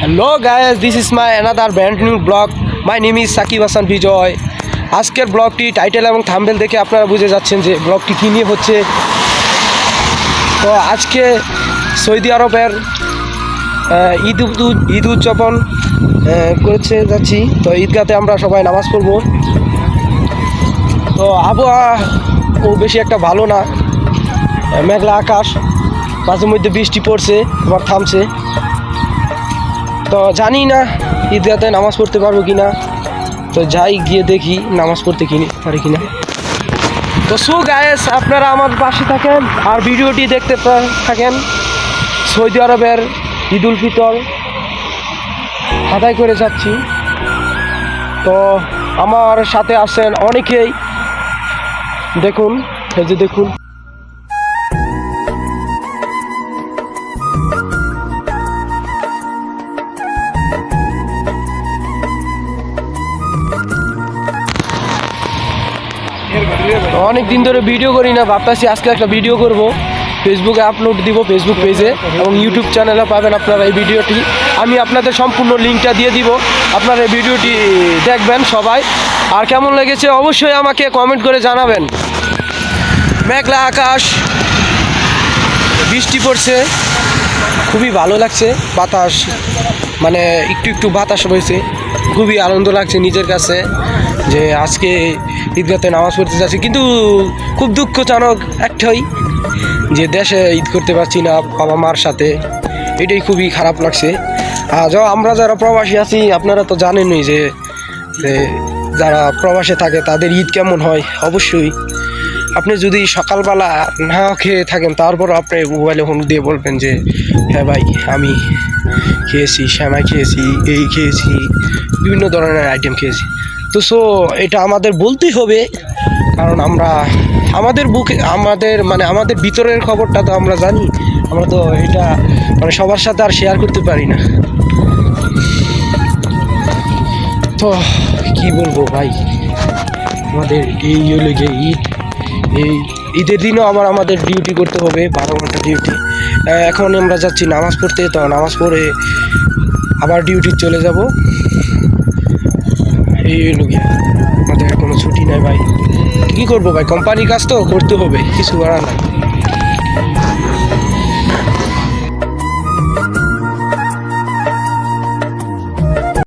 Hello guys, this is my another brand new blog. My name is Sakib Hassan Bijoy. আজকের ব্লগটি title এবং thumbnail দেখে আপনারা বুঝে যাচ্ছেন যে ব্লগটি কী নিয়ে হচ্ছে। তো আজকে সৌদি আরবের ঈদ উদযাপন করেছে যাচ্ছি। তো ঈদগাতে আমরা সবাই নামাজ পড়ব। তো আবহাওয়া বেশি একটা ভালো না, মেঘলা আকাশ, মাঝে মধ্যে বৃষ্টি পড়ছে আবার থামছে। তো জানি না ঈদগাতে নামাজ পড়তে পারবো কি না, তো যাই গিয়ে দেখি নামাজ পড়তে পারি কিনা। তো সো গায়েস, আপনারা আমার পাশে থাকেন আর ভিডিওটি দেখতে থাকেন। সৌদি আরবের ঈদ উল ফিতর আদায় করে যাচ্ছি। তো আমার সাথে আছেন অনেকেই, দেখুন এই যে দেখুন। অনেক দিন ধরে ভিডিও করি না, ভাবতেছি আজকে একটা ভিডিও করব, ফেসবুকে আপলোড দিব, ফেসবুক পেজে এবং ইউটিউব চ্যানেলে পাবেন আপনারা এই ভিডিওটি। আমি আপনাদের সম্পূর্ণ লিঙ্কটা দিয়ে দিব, আপনারা এই ভিডিওটি দেখবেন সবাই। আর কেমন লেগেছে অবশ্যই আমাকে কমেন্ট করে জানাবেন। মেঘলা আকাশ, বৃষ্টি পড়ছে, খুবই ভালো লাগছে, বাতাস মানে একটু বাতাস বইছে, খুবই আনন্দ লাগছে নিজের কাছে যে আজকে ঈদগাতে নামাজ পড়তে যাচ্ছি। কিন্তু খুব দুঃখজনক একটাই যে দেশে ঈদ করতে পারছি না বাবা মার সাথে, এটাই খুবই খারাপ লাগছে। আর আমরা যারা প্রবাসী আছি আপনারা তো জানেনই যে যারা প্রবাসে থাকে তাদের ঈদ কেমন হয়। অবশ্যই আপনি যদি সকালবেলা না খেয়ে থাকেন তারপর আপনি মোবাইলে ফোন দিয়ে বলবেন যে হ্যাঁ ভাই আমি খেয়েছি, শ্যামাই খেয়েছি, এই খেয়েছি, বিভিন্ন ধরনের আইটেম খেয়েছি। তো সো এটা আমাদের বলতেই হবে, কারণ আমরা আমাদের আমাদের ভিতরের খবরটা তো আমরা জানি। আমরা তো এটা সবার সাথে আর শেয়ার করতে পারি না। তো কি বলবো ভাই, আমাদের এই হলো যে এই ঈদের দিনও আমাদের ডিউটি করতে হবে, 12 ঘন্টা ডিউটি। এখন আমরা যাচ্ছি নামাজ পড়তে, তো নামাজ পড়ে আবার ডিউটি চলে যাব। এই হলো গিয়া, আমাদের কোনো ছুটি নাই ভাই। কী করবো ভাই, কোম্পানির কাজ তো করতে হবে, কিছু করার নাই।